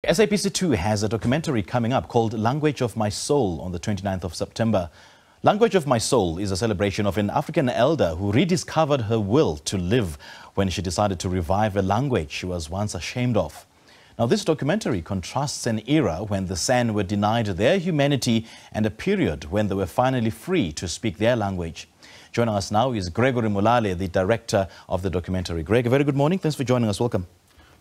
SABC2 has a documentary coming up called Language of My Soul on the 29th of September. Language of My Soul is a celebration of an African elder who rediscovered her will to live when she decided to revive a language she was once ashamed of. Now, this documentary contrasts an era when the San were denied their humanity and a period when they were finally free to speak their language. Joining us now is Gregory Molale, the director of the documentary. Greg, a very good morning. Thanks for joining us. Welcome.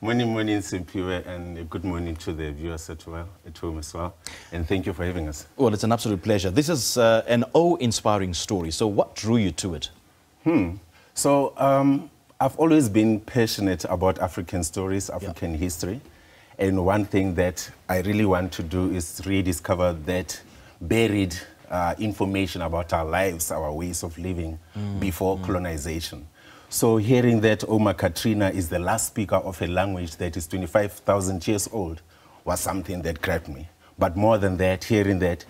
Morning, Simpiwe, and good morning to the viewers at home as well. And thank you for having us. Well, it's an absolute pleasure. This is an awe-inspiring story. So what drew you to it? So I've always been passionate about African stories, African history. And one thing that I really want to do is rediscover that buried information about our lives, our ways of living before colonization. So hearing that Oma Katrina is the last speaker of a language that is 25,000 years old was something that grabbed me. But more than that, hearing that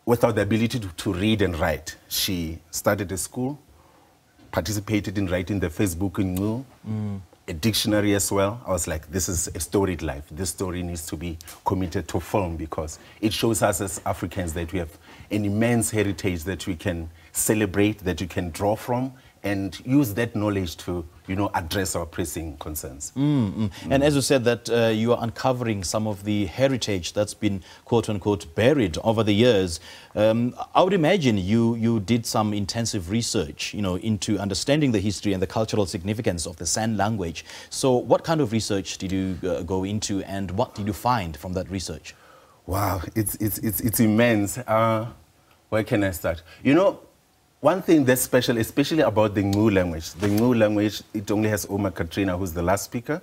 without the ability to read and write, she started a school, participated in writing the Facebook in a dictionary as well. I was like, this is a storied life. This story needs to be committed to film because it shows us as Africans that we have an immense heritage that we can celebrate, that we can draw from, and use that knowledge to, address our pressing concerns. And as you said that you are uncovering some of the heritage that's been quote-unquote buried over the years. I would imagine you did some intensive research, into understanding the history and the cultural significance of the San language. So what kind of research did you go into, and what did you find from that research? Wow, it's immense. Where can I start? One thing that's special, especially about the Ngqu language, it only has Oma Katrina, who's the last speaker.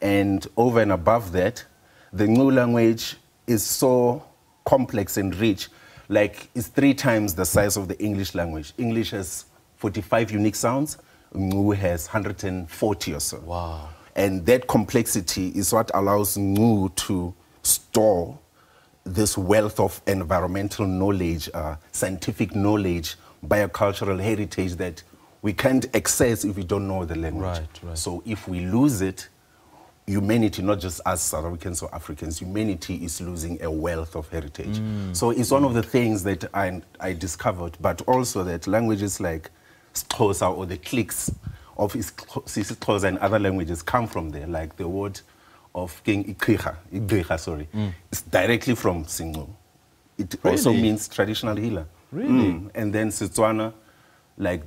And over and above that, the Ngqu language is so complex and rich, like it's 3 times the size of the English language. English has 45 unique sounds, Ngqu has 140 or so. Wow. And that complexity is what allows Ngqu to store this wealth of environmental knowledge, scientific knowledge, biocultural heritage that we can't access if we don't know the language. Right. So if we lose it, humanity, not just us South Africans or Africans, humanity is losing a wealth of heritage. So it's one of the things that I discovered, but also that languages like Xhosa or the cliques of Xhosa and other languages come from there, like the word of King Igqirha, sorry. It's directly from Singqu. It also means traditional healer. Really? And then Setswana, like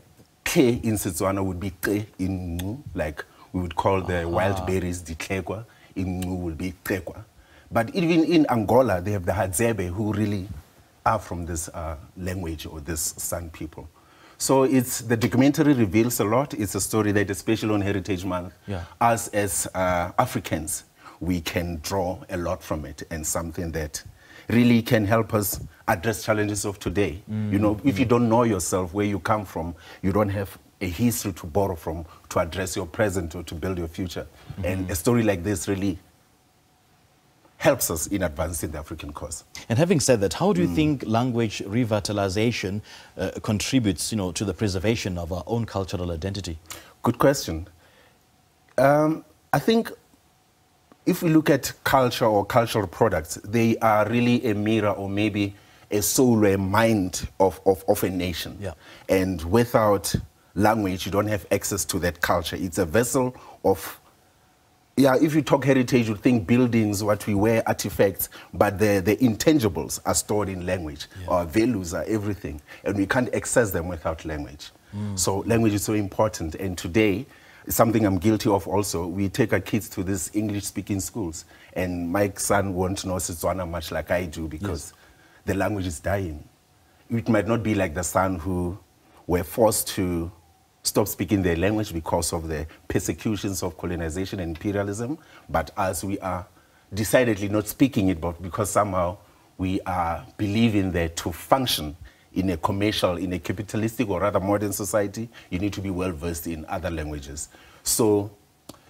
K in Setswana would be K in Ngqu, like we would call the wild berries Ditlekwa, in Ngqu would be Trekwa. But even in Angola, they have the Hadzabe who really are from this language or this San people. So the documentary reveals a lot. It's a story that, especially on Heritage Month, us as Africans, we can draw a lot from it, and something that really can help us address challenges of today. If you don't know yourself, where you come from, you don't have a history to borrow from to address your present or to build your future. And a story like this really helps us in advancing the African cause. And having said that, how do you think language revitalization contributes, to the preservation of our own cultural identity? Good question. I think if we look at culture or cultural products, they are really a mirror or maybe a soul or a mind of a nation. And without language, you don't have access to that culture. It's a vessel of, if you talk heritage, you think buildings, what we wear, artifacts, but the intangibles are stored in language. Our values are everything, and we can't access them without language. So language is so important, and today, something I'm guilty of also, we take our kids to these English-speaking schools, and my son won't know Setswana much like I do because the language is dying. It might not be like the San who were forced to stop speaking their language because of the persecutions of colonization and imperialism, but as we are decidedly not speaking it, but because somehow we are believing that to function in a commercial, in a capitalistic or rather modern society, you need to be well versed in other languages. So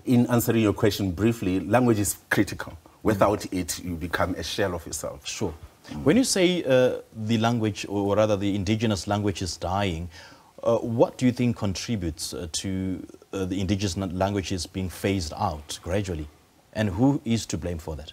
in answering your question briefly, language is critical. Without it, you become a shell of yourself. Sure. When you say the language, or rather the indigenous language is dying, what do you think contributes to the indigenous languages being phased out gradually? And who is to blame for that?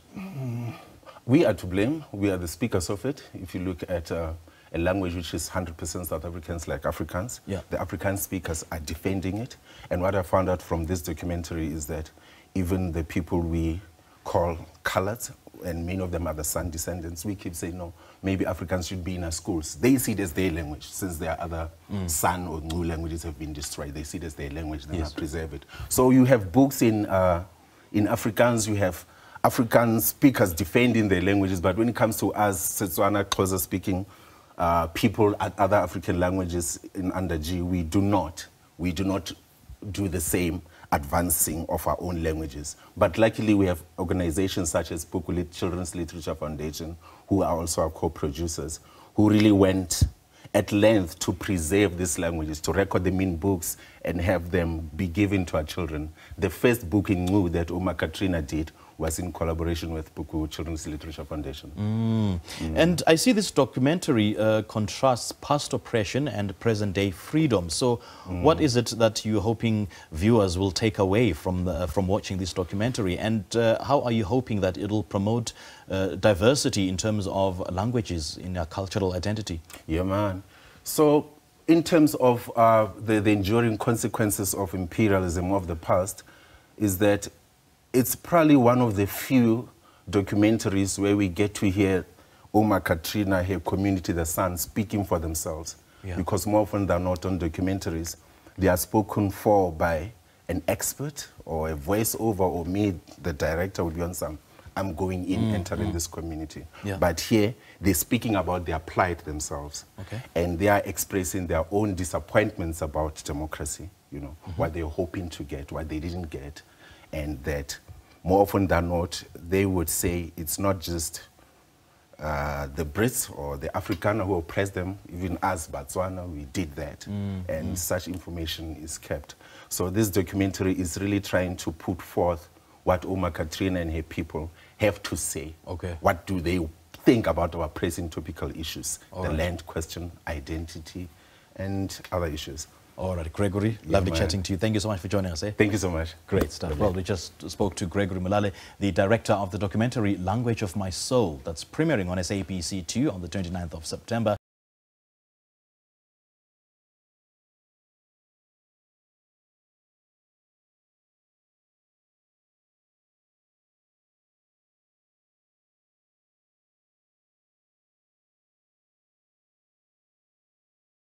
We are to blame. We are the speakers of it. If you look at a language which is 100% South Africans, like Afrikaans, the Afrikaans speakers are defending it. And what I found out from this documentary is that even the people we call colored, and many of them are the San descendants, we keep saying, no, maybe Afrikaans should be in our schools. They see it as their language, since their other San or Ngqu languages have been destroyed. They see it as their language, they must preserve it. So you have books in Afrikaans, you have African speakers defending their languages, but when it comes to us, Setswana, Xhosa speaking people at other African languages in under G, we do not do the same advancing of our own languages. But luckily we have organizations such as Pukulit Children's Literature Foundation, who are also our co-producers, who really went at length to preserve these languages, to record them in books and have them be given to our children. The first book in Ngqu that Uma Katrina did was in collaboration with Puku Children's Literature Foundation. And I see this documentary contrasts past oppression and present-day freedom. So what is it that you're hoping viewers will take away from watching this documentary? And how are you hoping that it'll promote diversity in terms of languages in our cultural identity? Yeah, man. So in terms of the enduring consequences of imperialism of the past, is that it's probably one of the few documentaries where we get to hear Uma Katrina, her community, the San, speaking for themselves. Because more often than not on documentaries, they are spoken for by an expert or a voiceover, or me, the director, would be on some, I'm going in, entering this community. But here, they're speaking about their plight themselves. And they are expressing their own disappointments about democracy, you know, what they're hoping to get, what they didn't get. And that more often than not, they would say it's not just the Brits or the Afrikaner who oppressed them, even us, Botswana, we did that. And such information is kept. So this documentary is really trying to put forth what Uma Katrina and her people have to say. What do they think about our pressing topical issues? The land question, identity, and other issues. All right, Gregory, lovely chatting to you. Thank you so much for joining us. Thank you so much. Great stuff. Well, we just spoke to Gregory Molale, the director of the documentary Language of My Soul, that's premiering on SABC2 on the 29th of September.